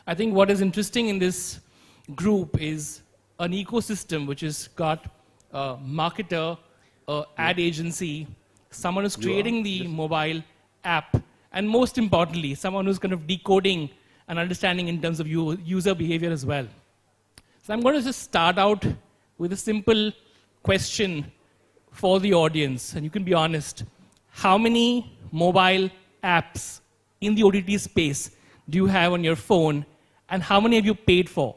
I think what is interesting in this group is an ecosystem which has got a marketer, a ad agency, someone who's creating the mobile app, and most importantly, someone who's kind of decoding and understanding in terms of user behavior as well. So I'm going to just start out with a simple question for the audience, and you can be honest. How many mobile apps in the OTT space do you have on your phone, and how many have you paid for?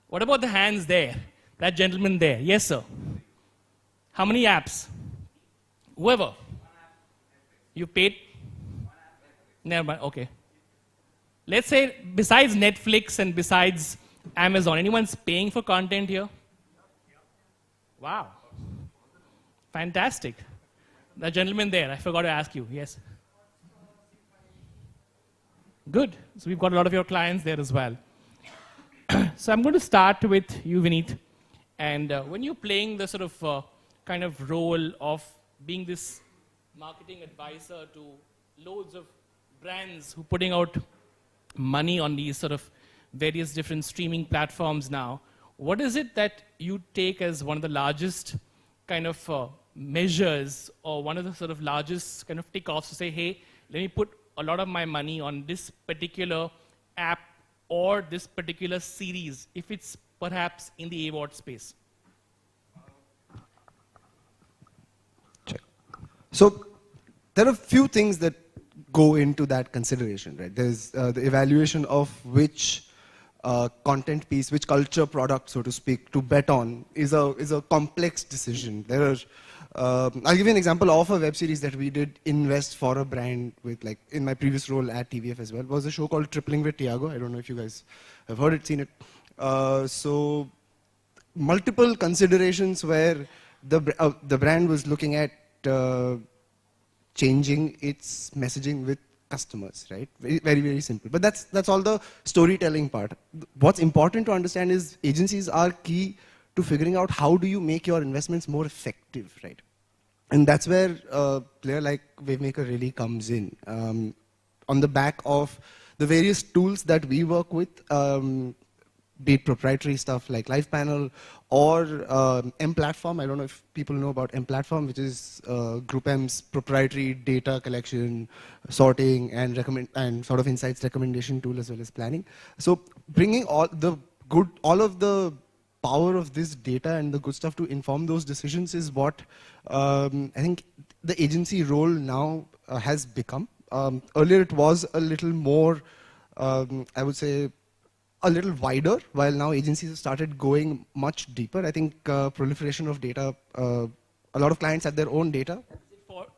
What about the hands there? That gentleman there. Yes, sir. How many apps? Whoever. You paid? Never mind. Okay. Let's say besides Netflix and besides Amazon, anyone's paying for content here? Wow. Fantastic. The gentleman there, I forgot to ask you. Yes. Good. So we've got a lot of your clients there as well. So I'm going to start with you, Vineet. And when you're playing the sort of kind of role of being this marketing advisor to loads of brands who are putting out money on these sort of various different streaming platforms now, what is it that you take as one of the largest kind of measures or one of the sort of largest kind of tick-offs to say, hey, let me put a lot of my money on this particular app or this particular series, if it's perhaps in the AVOD space? Check. So there are a few things that go into that consideration, right? There's the evaluation of which content piece, which culture product, so to speak, to bet on is a complex decision. There are, I'll give you an example of a web series that we did invest for a brand with, like in my previous role at TVF as well, was a show called Tripling with Tiago. I don't know if you guys have heard it, seen it. So multiple considerations where the brand was looking at changing its messaging with customers, right? Very, very, very simple. But that's all the storytelling part. What's important to understand is agencies are key to figuring out how do you make your investments more effective, right? And that's where a player like Wavemaker really comes in. On the back of the various tools that we work with, be it proprietary stuff like Live Panel or M Platform. I don't know if people know about M Platform, which is Group M's proprietary data collection, sorting, and sort of insights recommendation tool as well as planning. So bringing all of the power of this data and the good stuff to inform those decisions is what I think the agency role now has become. Earlier it was a little more, I would say, a little wider, while now agencies have started going much deeper. I think proliferation of data, a lot of clients have their own data.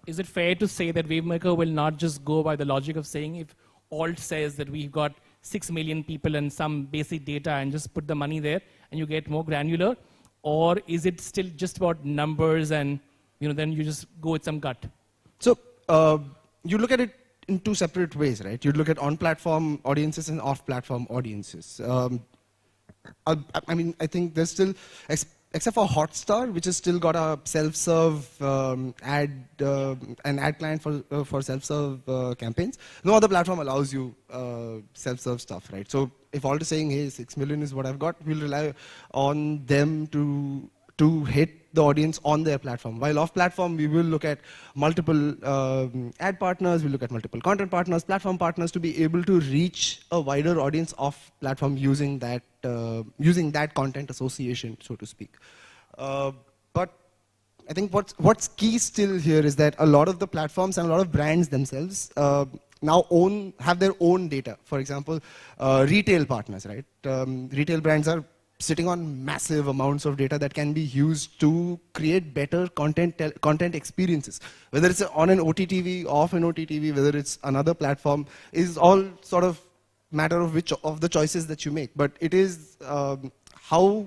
Is it fair to say that Wavemaker will not just go by the logic of saying if Alt says that we've got 6 million people and some basic data and just put the money there and you get more granular? Or is it still just about numbers and then you just go with some gut? So you look at it in two separate ways, right? You look at on-platform audiences and off-platform audiences. I mean, I think there's still, except for Hotstar, which has still got a self-serve an ad client for self-serve campaigns. No other platform allows you self-serve stuff, right? So if Alt is saying, hey, 6 million is what I've got, we'll rely on them to hit the audience on their platform. While off-platform, we will look at multiple ad partners, we'll look at multiple content partners, platform partners to be able to reach a wider audience off-platform using that content association, so to speak. But I think what's key still here is that a lot of the platforms and a lot of brands themselves now have their own data. For example, retail partners, right? Retail brands are sitting on massive amounts of data that can be used to create better content experiences. Whether it's on an OTTv, off an OTTv, whether it's another platform, is all sort of matter of which of the choices that you make. But it is how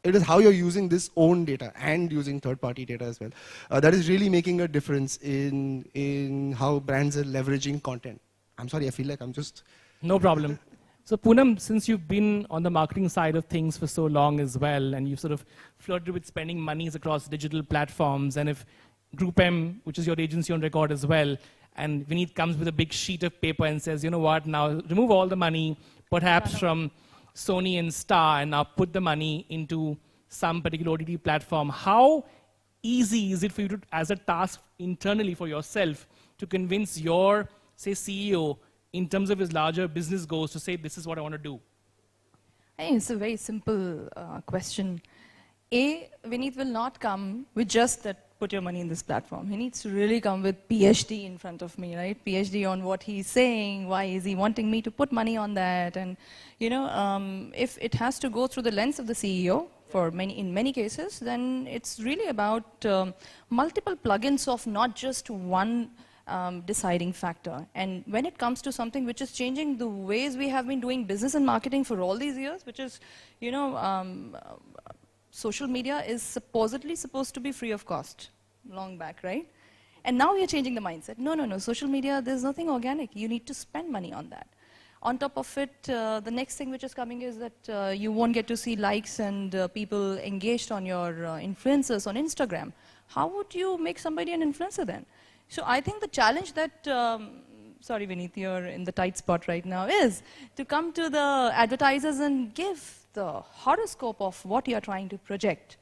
you're using this own data and using third-party data as well. That is really making a difference in how brands are leveraging content. I'm sorry, I feel like I'm just... No problem. So Poonam, since you've been on the marketing side of things for so long as well, and you've sort of flirted with spending monies across digital platforms, and if Group M, which is your agency on record as well, and Vineet comes with a big sheet of paper and says, you know what, now remove all the money, perhaps from Sony and Star, and now put the money into some particular OTT platform. How easy is it for you to, as a task internally for yourself, to convince your, say, CEO in terms of his larger business goals to say, this is what I want to do? I think it's a very simple question. Vineet will not come with just that, put your money in this platform. He needs to really come with PhD in front of me, right? PhD on what he's saying, why is he wanting me to put money on that? And, you know, if it has to go through the lens of the CEO, in many cases, then it's really about multiple plugins of not just one deciding factor. And when it comes to something which is changing the ways we have been doing business and marketing for all these years, which is, you know, social media is supposedly supposed to be free of cost, long back, right? And now we are changing the mindset. No, social media, there's nothing organic. You need to spend money on that. On top of it, the next thing which is coming is that you won't get to see likes and people engaged on your influencers on Instagram. How would you make somebody an influencer then? So I think the challenge that, sorry Vineet, you're in the tight spot right now, is to come to the advertisers and give the horoscope of what you're trying to project,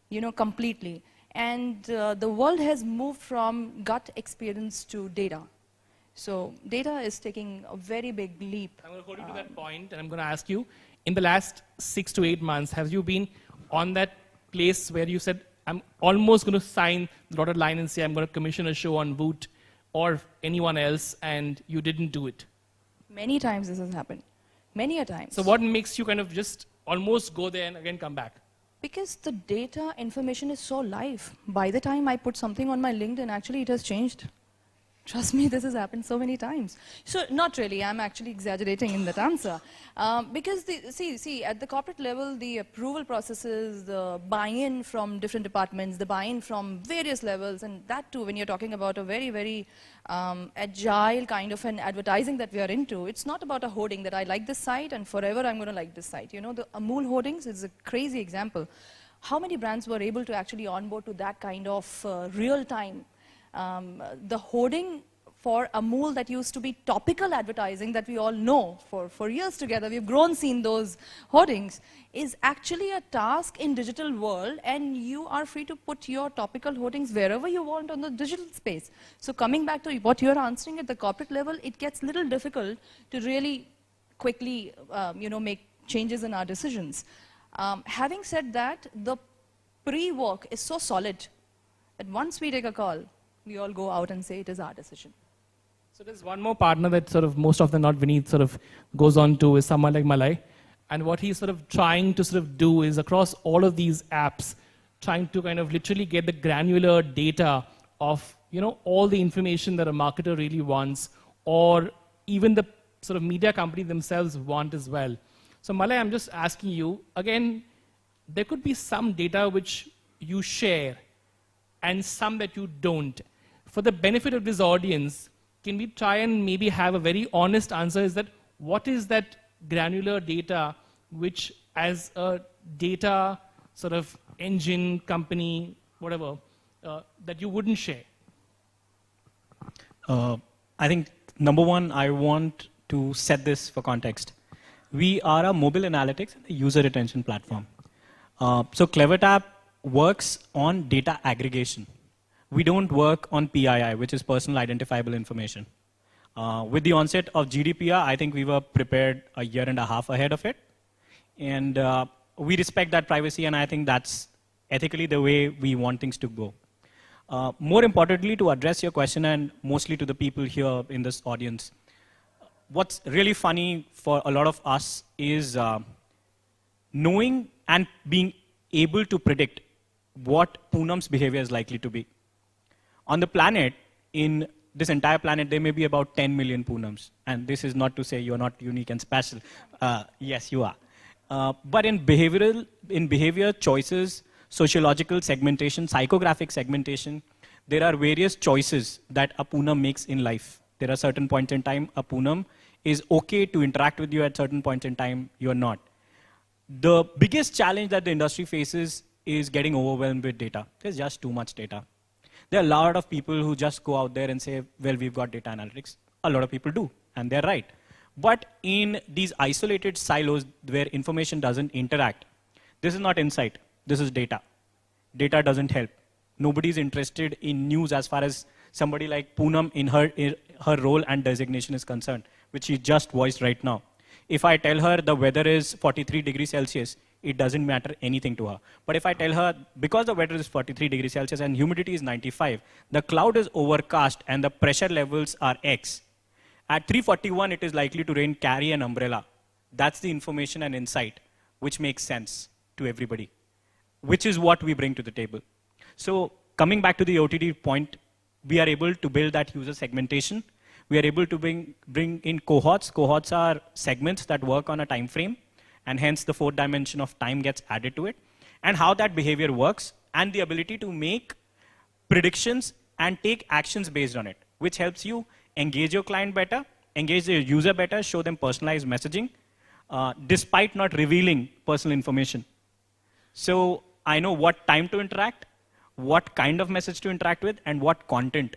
you know, completely. And the world has moved from gut experience to data. So data is taking a very big leap. I'm going to hold you to that point, and I'm going to ask you, in the last 6 to 8 months, have you been on that place where you said, I'm almost going to sign the dotted line and say I'm going to commission a show on Voot or anyone else, and you didn't do it? Many times this has happened. Many a times. So what makes you kind of just almost go there and again come back? Because the data information is so live. By the time I put something on my LinkedIn, actually it has changed. Trust me, this has happened so many times. So not really, I'm actually exaggerating in that answer. Because see, at the corporate level, the approval processes, the buy-in from different departments, the buy-in from various levels, and that too, when you're talking about a very, very agile kind of an advertising that we are into, it's not about a hoarding that I like this site and forever I'm going to like this site. You know, the Amul hoardings is a crazy example. How many brands were able to actually onboard to that kind of real-time? The hoarding for Amul that used to be topical advertising that we all know for years together, we've grown seeing those hoardings, is actually a task in digital world, and you are free to put your topical hoardings wherever you want on the digital space. So coming back to what you're answering at the corporate level, it gets a little difficult to really quickly you know, make changes in our decisions. Having said that, the pre-work is so solid that once we take a call, we all go out and say it is our decision. So there's one more partner that sort of most of the not Vineet sort of goes on to is someone like Malay. And what he's sort of trying to sort of do is across all of these apps, trying to kind of literally get the granular data of, you know, all the information that a marketer really wants, or even the sort of media company themselves want as well. So Malay, I'm just asking you, again, there could be some data which you share and some that you don't. For the benefit of this audience, can we try and maybe have a very honest answer, is that what is that granular data which as a data sort of engine, company, whatever, that you wouldn't share? I think number one, I want to set this for context. We are a mobile analytics and a user retention platform. So Clevertap works on data aggregation. We don't work on PII, which is personal identifiable information. With the onset of GDPR, I think we were prepared a year and a half ahead of it. And we respect that privacy, and I think that's ethically the way we want things to go. More importantly, to address your question, and mostly to the people here in this audience, what's really funny for a lot of us is knowing and being able to predict what Poonam's behavior is likely to be. On the planet, in this entire planet, there may be about 10 million Poonams. And this is not to say you're not unique and special. Yes, you are. But in behavior choices, sociological segmentation, psychographic segmentation, there are various choices that a Poonam makes in life. There are certain points in time a Poonam is okay to interact with you, at certain points in time you're not. The biggest challenge that the industry faces is getting overwhelmed with data. There's just too much data. There are a lot of people who just go out there and say, well, we've got data analytics. A lot of people do, and they're right. But in these isolated silos where information doesn't interact, this is not insight, this is data. Data doesn't help. Nobody's interested in news as far as somebody like Poonam in her role and designation is concerned, which she just voiced right now. If I tell her the weather is 43 degrees Celsius, it doesn't matter anything to her. But if I tell her, because the weather is 43 degrees Celsius and humidity is 95, the cloud is overcast and the pressure levels are X, at 3:41 it is likely to rain, carry an umbrella. That's the information and insight which makes sense to everybody, which is what we bring to the table. So coming back to the OTT point, we are able to build that user segmentation. We are able to bring in cohorts. Cohorts are segments that work on a time frame, and hence the fourth dimension of time gets added to it. And how that behavior works, and the ability to make predictions and take actions based on it, which helps you engage your client better, engage your user better, show them personalized messaging, despite not revealing personal information. So I know what time to interact, what kind of message to interact with, and what content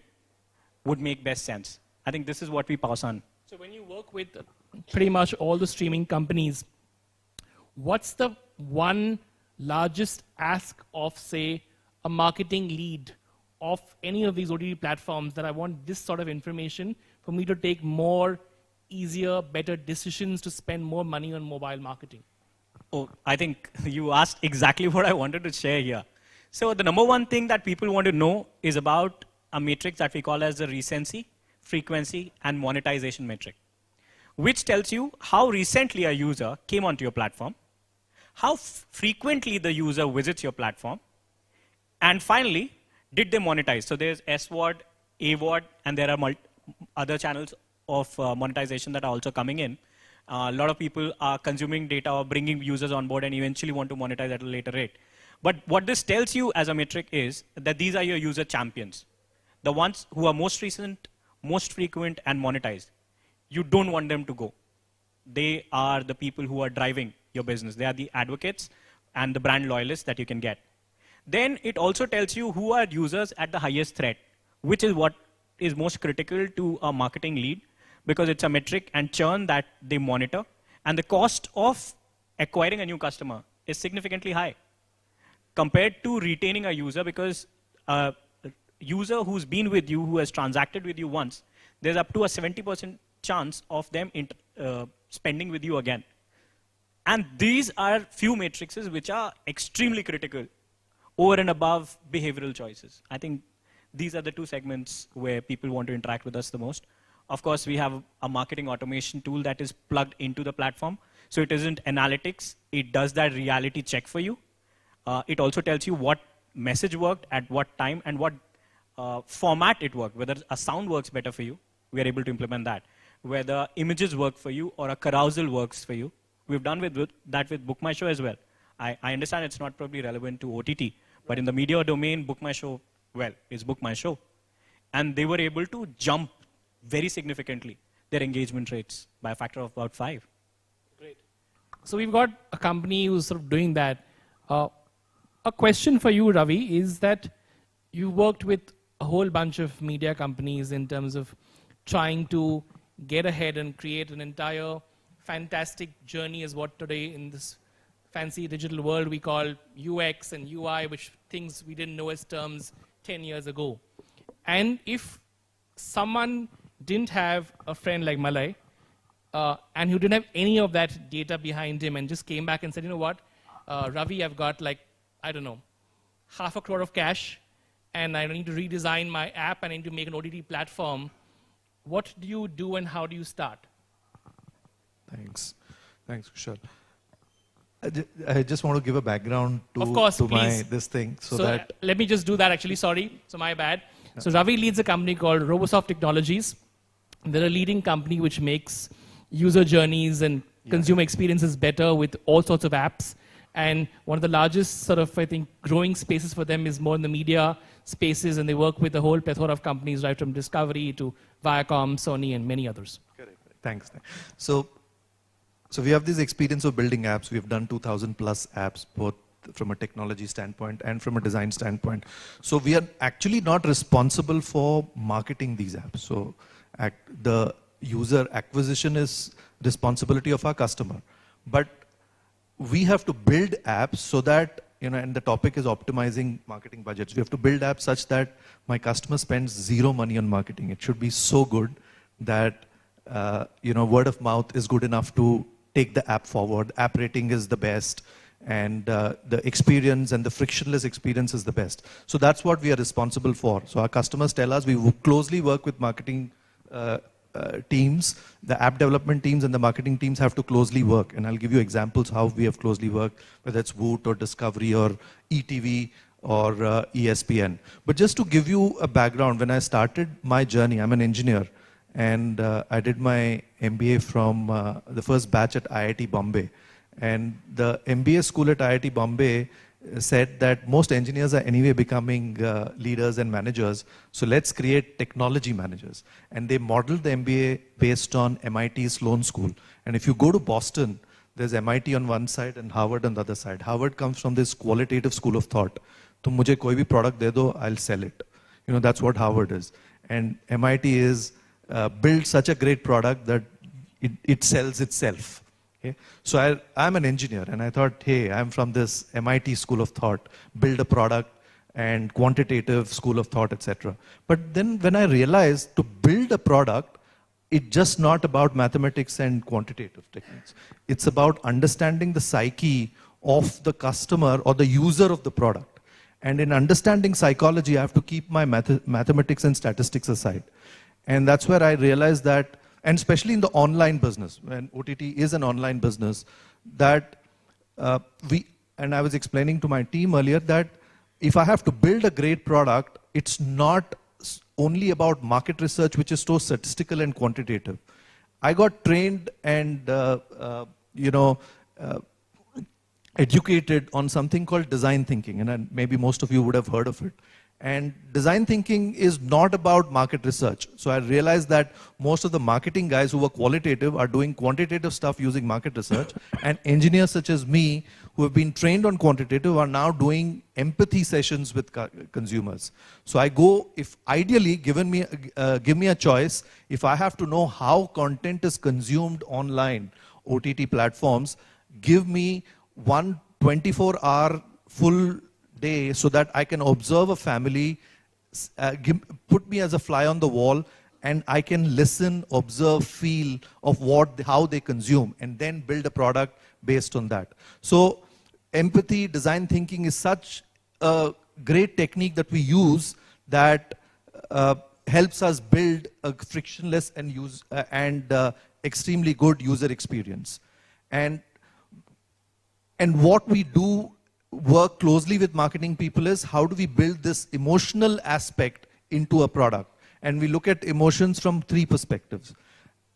would make best sense. I think this is what we pass on. So when you work with pretty much all the streaming companies, what's the one largest ask of, say, a marketing lead of any of these OTT platforms that I want this sort of information for me to take more, easier, better decisions to spend more money on mobile marketing? Oh, I think you asked exactly what I wanted to share here. So the number one thing that people want to know is about a matrix that we call as the recency, frequency, and monetization metric, which tells you how recently a user came onto your platform, how frequently the user visits your platform, and finally, did they monetize? So there's S-word, A-word, and there are other channels of monetization that are also coming in. A lot of people are consuming data or bringing users on board and eventually want to monetize at a later rate. But what this tells you as a metric is that these are your user champions, the ones who are most recent, most frequent, and monetized. You don't want them to go. They are the people who are driving your business. They are the advocates and the brand loyalists that you can get. Then it also tells you who are users at the highest threat, which is what is most critical to a marketing lead, because it's a metric and churn that they monitor. And the cost of acquiring a new customer is significantly high compared to retaining a user, because a user who's been with you, who has transacted with you once, there's up to a 70% chance of them spending with you again. And these are few matrices which are extremely critical over and above behavioral choices. I think these are the two segments where people want to interact with us the most. Of course, we have a marketing automation tool that is plugged into the platform. So it isn't analytics. It does that reality check for you. It also tells you what message worked at what time and what format it worked. Whether a sound works better for you, we are able to implement that. Whether images work for you or a carousel works for you. We've done that with Book My Show as well. I understand it's not probably relevant to OTT, but in the media domain, Book My Show, well, is Book My Show. And they were able to jump very significantly their engagement rates by a factor of about 5. Great. So we've got a company who's sort of doing that. A question for you, Ravi, is that you worked with a whole bunch of media companies in terms of trying to get ahead and create an entire fantastic journey, as what today in this fancy digital world we call UX and UI, which things we didn't know as terms 10 years ago. And if someone didn't have a friend like Malay, and who didn't have any of that data behind him and just came back and said, you know what, Ravi, I've got like, I don't know, $500 million of cash, and I need to redesign my app, and I need to make an OTT platform. What do you do and how do you start? Thanks, Kushal. I just want to give a background to, of course, to this thing. So that let me just do that actually, sorry. So my bad. Yeah. So Ravi leads a company called Robosoft Technologies. They're a leading company which makes user journeys and consumer experiences better with all sorts of apps. And one of the largest sort of, I think, growing spaces for them is more in the media spaces, and they work with a whole plethora of companies, right from Discovery to Viacom, Sony, and many others. Correct. Thanks. So we have this experience of building apps. We've done 2,000 plus apps, both from a technology standpoint and from a design standpoint. So we are actually not responsible for marketing these apps. So the user acquisition is responsibility of our customer. But we have to build apps so that, and the topic is optimizing marketing budgets. We have to build apps such that my customer spends zero money on marketing. It should be so good that, word of mouth is good enough to take the app forward. App rating is the best, and the experience and the frictionless experience is the best. So that's what we are responsible for. So our customers tell us we closely work with marketing teams. The app development teams and the marketing teams have to closely work. And I'll give you examples how we have closely worked, whether it's Woot or Discovery or ETV or ESPN. But just to give you a background, when I started my journey, I'm an engineer. And I did my MBA from the first batch at IIT Bombay. And the MBA school at IIT Bombay said that most engineers are anyway becoming leaders and managers. So let's create technology managers. And they modeled the MBA based on MIT Sloan School. And if you go to Boston, there's MIT on one side and Harvard on the other side. Harvard comes from this qualitative school of thought. Tum mujhe koi bhi product de do, I'll sell it. That's what Harvard is. And MIT is build such a great product that it sells itself. Okay? So I'm an engineer, and I thought, hey, I'm from this MIT school of thought, build a product and quantitative school of thought, etc. But then when I realized to build a product, it's just not about mathematics and quantitative techniques. It's about understanding the psyche of the customer or the user of the product. And in understanding psychology, I have to keep my mathematics and statistics aside. And that's where I realized that, and especially in the online business, when OTT is an online business, that and I was explaining to my team earlier that if I have to build a great product, it's not only about market research, which is so statistical and quantitative. I got trained and, educated on something called design thinking, and maybe most of you would have heard of it. And design thinking is not about market research. So I realized that most of the marketing guys who were qualitative are doing quantitative stuff using market research. And engineers such as me, who have been trained on quantitative, are now doing empathy sessions with consumers. So I go, if ideally give me a choice, if I have to know how content is consumed online, OTT platforms, give me one 24-hour full day so that I can observe a family, put me as a fly on the wall, and I can listen, observe, feel of how they consume, and then build a product based on that. So empathy, design thinking is such a great technique that we use that helps us build a frictionless and extremely good user experience. And what we do work closely with marketing people is how do we build this emotional aspect into a product. And we look at emotions from 3 perspectives.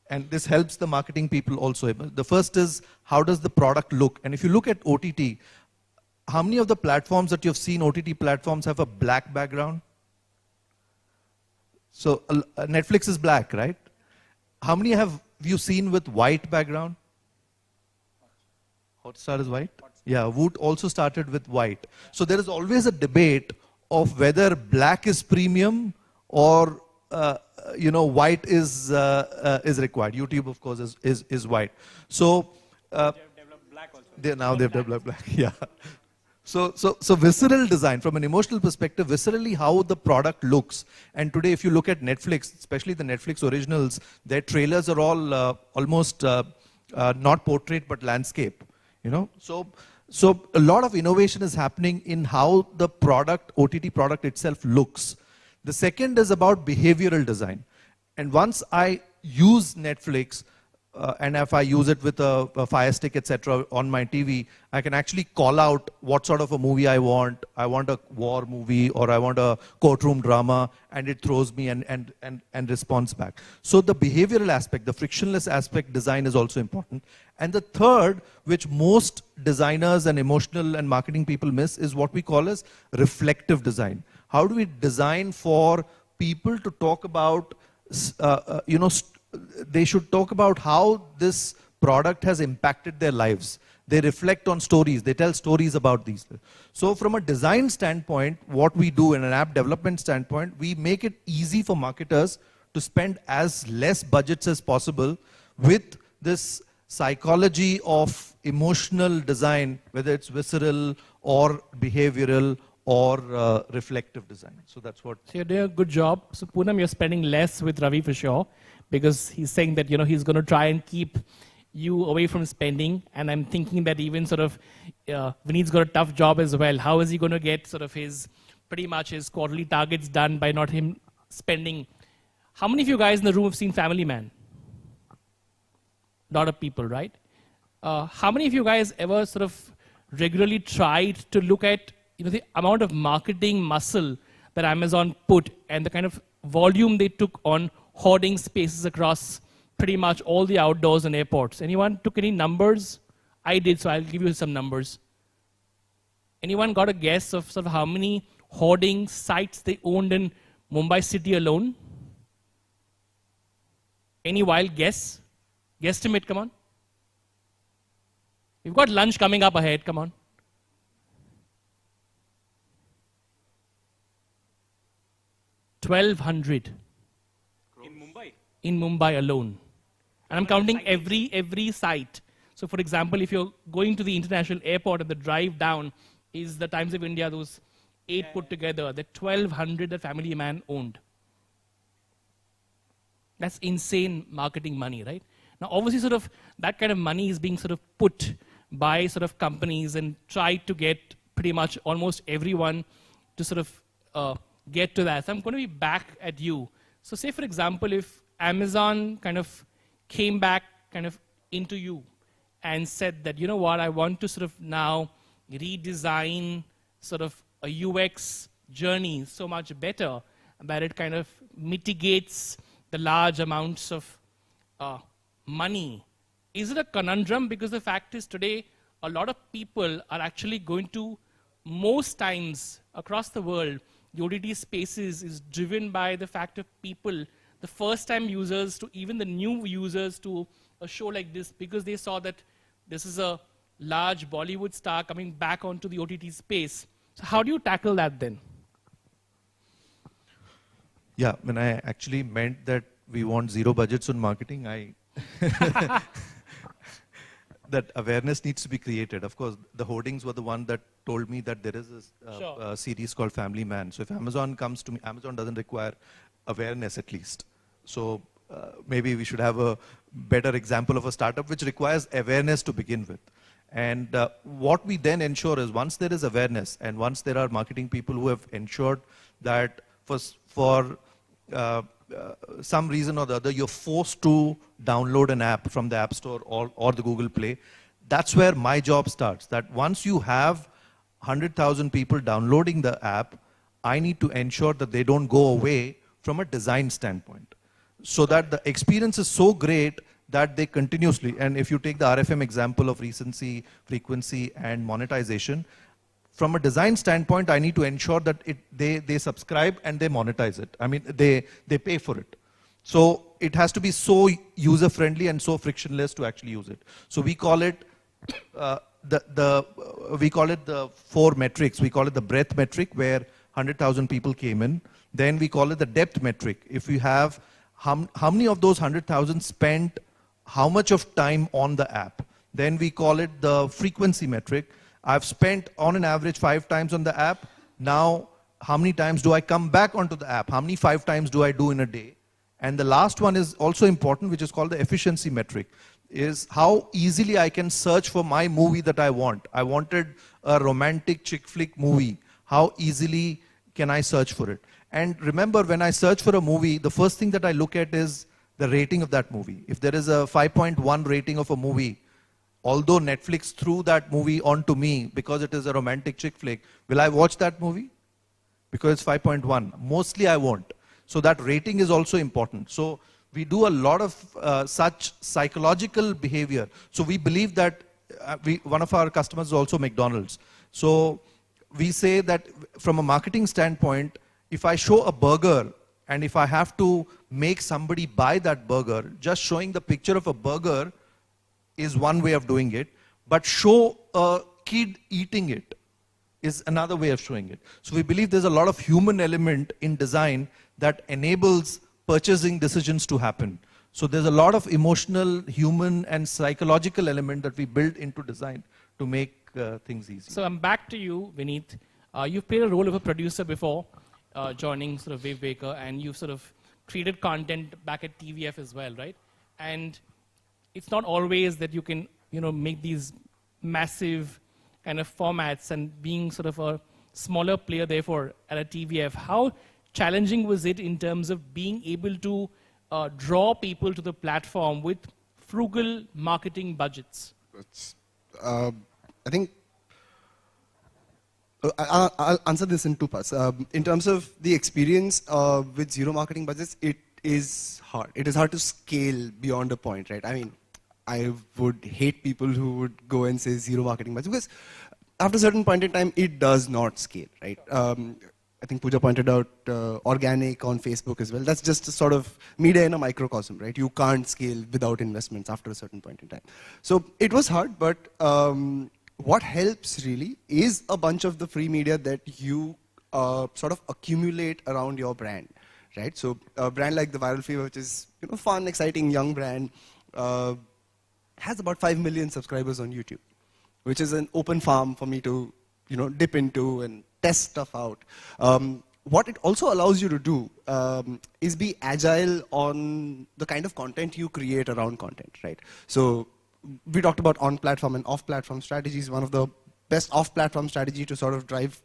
And this helps the marketing people also. The first is, how does the product look? And if you look at OTT, how many of the platforms that you've seen, OTT platforms, have a black background? So Netflix is black, right? How many have you seen with white background? Hotstar is white? Yeah, Woot also started with white. So there is always a debate of whether black is premium or white is required. YouTube, of course, is white. So They've developed black also. Now they've developed black. Yeah. So visceral design, from an emotional perspective, viscerally how the product looks. And today, if you look at Netflix, especially the Netflix originals, their trailers are all almost not portrait but landscape. So a lot of innovation is happening in how the OTT product itself looks. The second is about behavioral design. And once I use Netflix, and if I use it with a Fire Stick, etc., on my TV, I can actually call out what sort of a movie I want. I want a war movie, or I want a courtroom drama, and it throws me and responds back. So the behavioral aspect, the frictionless aspect design is also important. And the third, which most designers and emotional and marketing people miss, is what we call as reflective design. How do we design for people to talk about, they should talk about how this product has impacted their lives. They reflect on stories. They tell stories about these. So from a design standpoint, what we do in an app development standpoint, we make it easy for marketers to spend as less budgets as possible with this psychology of emotional design, whether it's visceral or behavioral or reflective design. So that's what. So you're doing a good job. So Poonam, you're spending less with Ravi for sure, because he's saying that he's going to try and keep you away from spending. And I'm thinking that even sort of Vineet's got a tough job as well. How is he going to get sort of pretty much his quarterly targets done by not him spending? How many of you guys in the room have seen Family Man? A lot of people, right? How many of you guys ever sort of regularly tried to look at the amount of marketing muscle that Amazon put and the kind of volume they took on hoarding spaces across pretty much all the outdoors and airports? Anyone took any numbers? I did, so I'll give you some numbers. Anyone got a guess of sort of how many hoarding sites they owned in Mumbai city alone? Any wild guess? Guesstimate, come on. We've got lunch coming up ahead, come on. 1,200. In Mumbai? In Mumbai alone. And I'm counting every site. So for example, if you're going to the international airport and the drive down is the Times of India, those 8 put together, the 1,200 that Family Man owned. That's insane marketing money, right? Now obviously sort of that kind of money is being sort of put by sort of companies and tried to get pretty much almost everyone to sort of get to that. So I'm going to be back at you. So say for example, if Amazon kind of came back kind of into you and said that, you know what, I want to sort of now redesign sort of a UX journey so much better that it kind of mitigates the large amounts of money. Is it a conundrum? Because the fact is today, a lot of people are actually going to, most times across the world, the OTT spaces is driven by the fact of people, the first time users to even the new users to a show like this, because they saw that this is a large Bollywood star coming back onto the OTT space. So how do you tackle that then? Yeah, when I actually meant that we want zero budgets on marketing, that awareness needs to be created. Of course, the hoardings were the one that told me that there is a series called Family Man. So if Amazon comes to me, Amazon doesn't require awareness at least. So maybe we should have a better example of a startup which requires awareness to begin with. And what we then ensure is once there is awareness and once there are marketing people who have ensured that for some reason or the other, you're forced to download an app from the App Store or the Google Play, that's where my job starts. That once you have 100,000 people downloading the app, I need to ensure that they don't go away from a design standpoint. So that the experience is so great that they continuously, and if you take the RFM example of recency, frequency, and monetization, from a design standpoint, I need to ensure that they subscribe and they monetize it. I mean, they pay for it. So it has to be so user-friendly and so frictionless to actually use it. So we call it we call it the 4 metrics. We call it the breadth metric, where 100,000 people came in. Then we call it the depth metric. If we have how many of those 100,000 spent how much of time on the app. Then we call it the frequency metric. I've spent on an average 5 times on the app. Now, how many times do I come back onto the app? How many 5 times do I do in a day? And the last one is also important, which is called the efficiency metric, is how easily I can search for my movie that I want. I wanted a romantic chick flick movie. How easily can I search for it? And remember, when I search for a movie, the first thing that I look at is the rating of that movie. If there is a 5.1 rating of a movie, although Netflix threw that movie onto me because it is a romantic chick flick, will I watch that movie? Because it's 5.1. Mostly I won't. So that rating is also important. So we do a lot of such psychological behavior. So we believe that one of our customers is also McDonald's. So we say that from a marketing standpoint, if I show a burger and if I have to make somebody buy that burger, just showing the picture of a burger is one way of doing it. but show a kid eating it is another way of showing it. So we believe there's a lot of human element in design that enables purchasing decisions to happen. So there's a lot of emotional, human, and psychological element that we build into design to make things easy. So I'm back to you, Vineet. You've played a role of a producer before, joining sort of Wavemaker, and you've sort of created content back at TVF as well, right? And it's not always that you can, make these massive kind of formats, and being sort of a smaller player, therefore, at a TVF. How challenging was it in terms of being able to draw people to the platform with frugal marketing budgets? I think I'll answer this in two parts. In terms of the experience with zero marketing budgets, it is hard. It is hard to scale beyond a point, right? I mean, I would hate people who would go and say zero marketing budget, because after a certain point in time, it does not scale, right? I think Pooja pointed out organic on Facebook as well. That's just a sort of media in a microcosm, right? You can't scale without investments after a certain point in time. So it was hard, but what helps really is a bunch of the free media that you sort of accumulate around your brand, right? So a brand like The Viral Fever, which is fun, exciting, young brand, has about 5 million subscribers on YouTube, which is an open farm for me to dip into and test stuff out. What it also allows you to do is be agile on the kind of content you create around content, right? So we talked about on-platform and off-platform strategies. One of the best off-platform strategy to sort of drive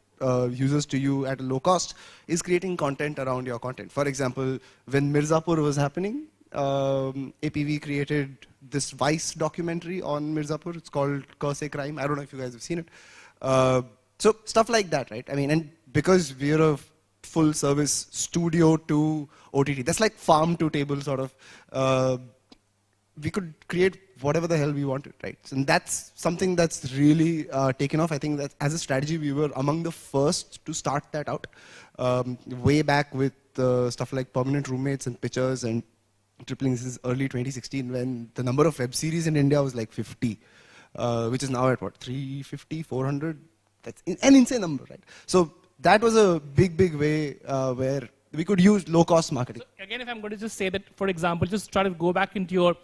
users to you at a low cost is creating content around your content. For example, when Mirzapur was happening, APV created this Vice documentary on Mirzapur. It's called Curse a Crime. I don't know if you guys have seen it. So stuff like that, right? I mean, and because we're a full service studio to OTT, that's like farm to table sort of, we could create whatever the hell we wanted, right? And that's something that's really taken off. I think that as a strategy, we were among the first to start that out, way back with stuff like Permanent Roommates and Pictures and Tripling. This is early 2016 when the number of web series in India was like 50, which is now at what, 350, 400? That's an insane number, right? So that was a big, big way where we could use low-cost marketing. So again, if I'm going to just say that, for example, just try to go back into your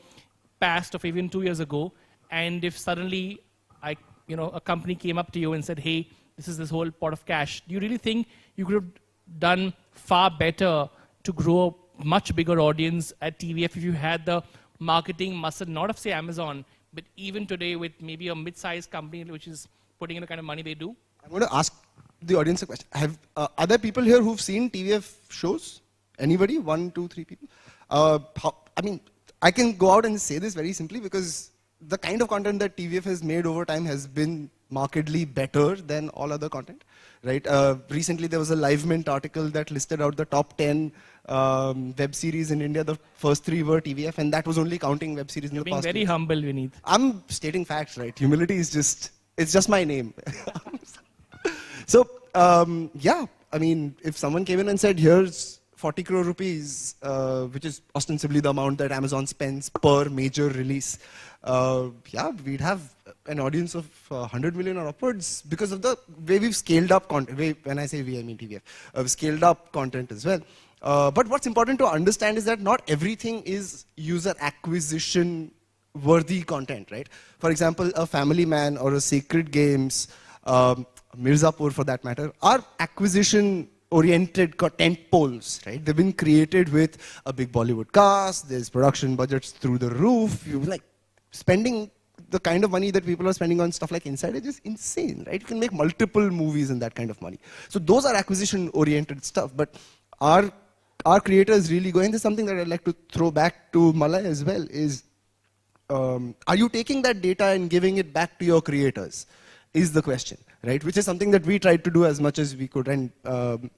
past of even 2 years ago, and if suddenly a company came up to you and said, hey, this is this whole pot of cash, do you really think you could have done far better to grow a much bigger audience at TVF if you had the marketing muscle, not of say Amazon, but even today with maybe a mid-sized company which is putting in the kind of money they do? I'm going to ask the audience a question. Are there people here who've seen TVF shows? Anybody? 1, 2, 3 people? I mean, I can go out and say this very simply because the kind of content that TVF has made over time has been markedly better than all other content, right? Recently there was a LiveMint article that listed out the top 10 web series in India. The first 3 were TVF, and that was only counting web series in the You're being past very years. humble, Vineet. I'm stating facts, right? Humility is it's just my name. So, yeah, I mean, if someone came in and said, here's 40 crore rupees, which is ostensibly the amount that Amazon spends per major release, yeah, we'd have an audience of 100 million or upwards because of the way we've scaled up content. When I say we, I mean TVF. We've scaled up content as well. But what's important to understand is that not everything is user acquisition worthy content, right? For example, a Family Man or a Sacred Games, Mirzapur for that matter, are acquisition-oriented tent poles, right? They've been created with a big Bollywood cast, there's production budgets through the roof. You like spending the kind of money that people are spending on stuff like Inside Edge is insane, right? You can make multiple movies in that kind of money. So those are acquisition-oriented stuff, but our creators really go, and this is something that I'd like to throw back to Malay as well, is are you taking that data and giving it back to your creators? Is the question, right? Which is something that we tried to do as much as we could, and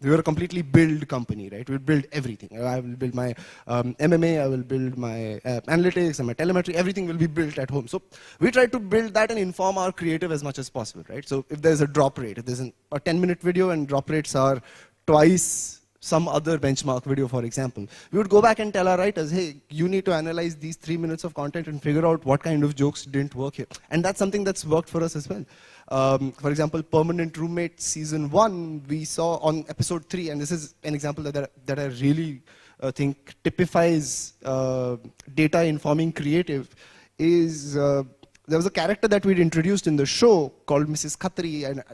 we were a completely build company, right? We build everything. I will build my MMA, I will build my analytics and my telemetry, everything will be built at home. So we tried to build that and inform our creative as much as possible, right? So if there's a drop rate, if there's a 10-minute video and drop rates are twice some other benchmark video, for example, we would go back and tell our writers, hey, you need to analyze these 3 minutes of content and figure out what kind of jokes didn't work here. And that's something that's worked for us as well. For example, Permanent Roommate Season 1, we saw on episode 3, and this is an example that I really think typifies data informing creative, is there was a character that we'd introduced in the show called Mrs. Khatri, and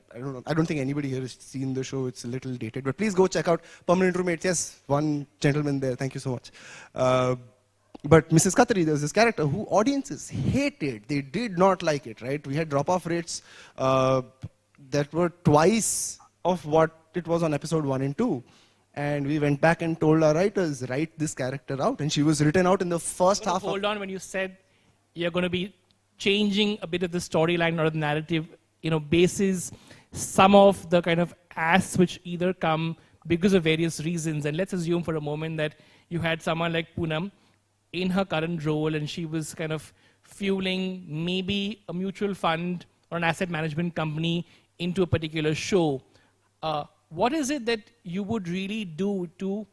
I don't think anybody here has seen the show, it's a little dated, but please go check out Permanent Roommates. Yes, one gentleman there, thank you so much. But Mrs. Khatri, there was this character who audiences hated, they did not like it, right? We had drop-off rates that were twice of what it was on episode 1 and 2. And we went back and told our writers, write this character out, and she was written out in the first half. Hold on, when you said you're going to be changing a bit of the storyline or the narrative, bases some of the kind of asks which either come because of various reasons. And let's assume for a moment that you had someone like Poonam in her current role and she was kind of fueling maybe a mutual fund or an asset management company into a particular show. What is it that you would really do to,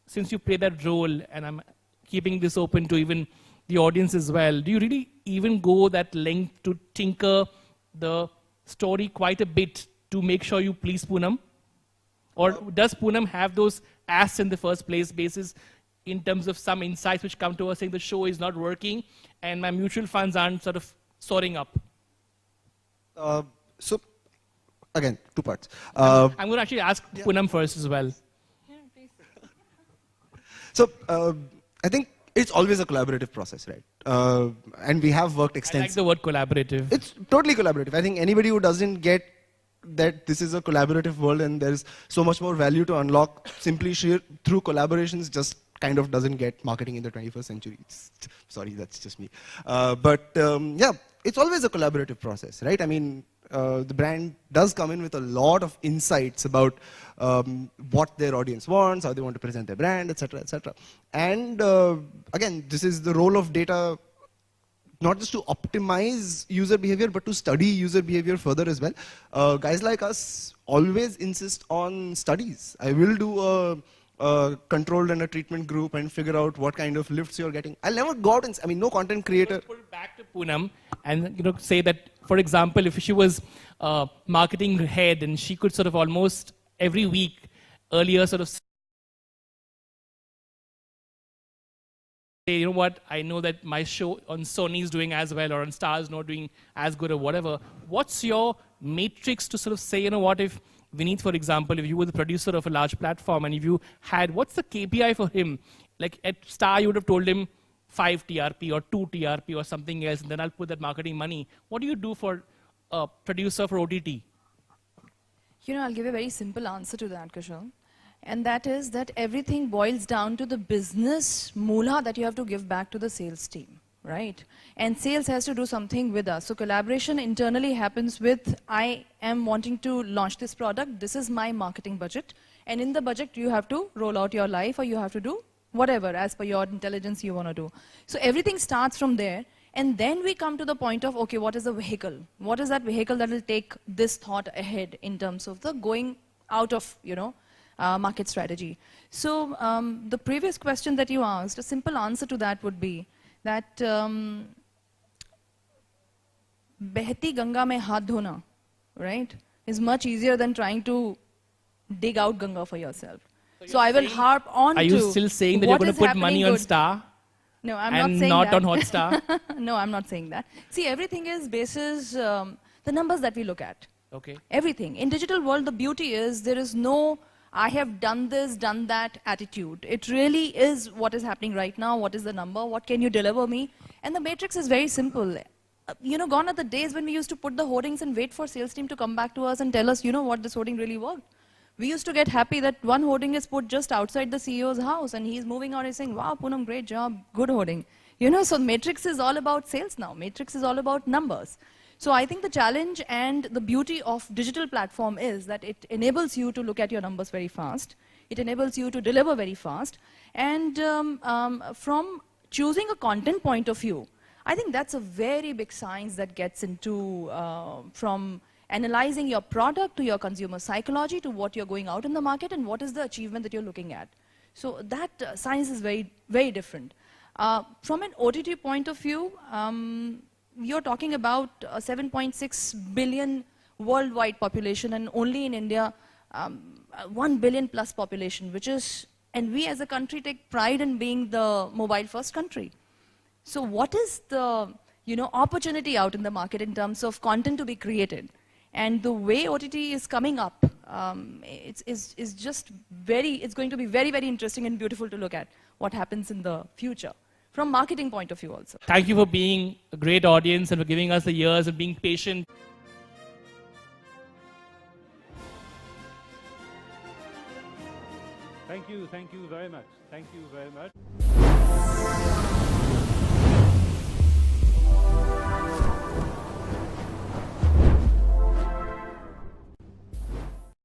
since you play that role, and I'm keeping this open to even the audience as well, do you really even go that length to tinker the story quite a bit to make sure you please Poonam? Or does Poonam have those asks in the first place basis in terms of some insights which come to us saying the show is not working and my mutual funds aren't sort of soaring up? So, again, 2 parts. I'm going to actually ask Poonam first as well. So, I think it's always a collaborative process, right? And we have worked extensively. I like the word collaborative. It's totally collaborative. I think anybody who doesn't get that this is a collaborative world and there's so much more value to unlock simply through collaborations just kind of doesn't get marketing in the 21st century. Sorry, that's just me. Yeah, it's always a collaborative process, right? I mean, the brand does come in with a lot of insights about what their audience wants, how they want to present their brand, etc., etc. And again, this is the role of data, not just to optimize user behavior, but to study user behavior further as well. Guys like us always insist on studies. I will do a controlled and a treatment group and figure out what kind of lifts you're getting. I'll never go out and, I mean, no content creator. Pull back to Poonam and say that, for example, if she was marketing head and she could sort of almost every week earlier sort of say, you know what, I know that my show on Sony is doing as well or on Star is not doing as good or whatever. What's your matrix to sort of say, you know what, if Vineet, for example, if you were the producer of a large platform and if you had, what's the KPI for him? Like at Star, you would have told him 5 TRP or 2 TRP or something else, and then I'll put that marketing money. What do you do for a producer for OTT? I'll give a very simple answer to that, Kushal. And that is that everything boils down to the business moolah that you have to give back to the sales team, right? And sales has to do something with us. So collaboration internally happens with, I am wanting to launch this product, this is my marketing budget. And in the budget, you have to roll out your life or you have to do whatever as per your intelligence you want to do. So everything starts from there. And then we come to the point of, okay, what is the vehicle? What is that vehicle that will take this thought ahead in terms of the going out of, market strategy? So the previous question that you asked, a simple answer to that would be that behti Ganga mein haath dhona, right, is much easier than trying to dig out Ganga for yourself. So I will harp on to. Are you still saying that you're going to put money on Star? No, I'm not saying that. And not on Hotstar? No, I'm not saying that. See, everything is basis the numbers that we look at. Okay. Everything. In digital world, the beauty is there is no I have done this, done that attitude. It really is what is happening right now, what is the number, what can you deliver me? And the matrix is very simple. Gone are the days when we used to put the hoardings and wait for sales team to come back to us and tell us, what, this hoarding really worked. We used to get happy that one hoarding is put just outside the CEO's house and he's moving on and saying, wow, Poonam, great job, good hoarding. So matrix is all about sales now. Matrix is all about numbers. So I think the challenge and the beauty of digital platform is that it enables you to look at your numbers very fast. It enables you to deliver very fast. And from choosing a content point of view, I think that's a very big science that gets into from analyzing your product to your consumer psychology to what you're going out in the market and what is the achievement that you're looking at. So that science is very, very different. From an OTT point of view, you're talking about 7.6 billion worldwide population and only in India 1 billion plus population, which is, and we as a country take pride in being the mobile first country. So what is the opportunity out in the market in terms of content to be created? And the way OTT is coming up, it's just it's going to be very, very interesting and beautiful to look at what happens in the future. From marketing point of view also. Thank you for being a great audience and for giving us the years and being patient. Thank you very much. Thank you very much.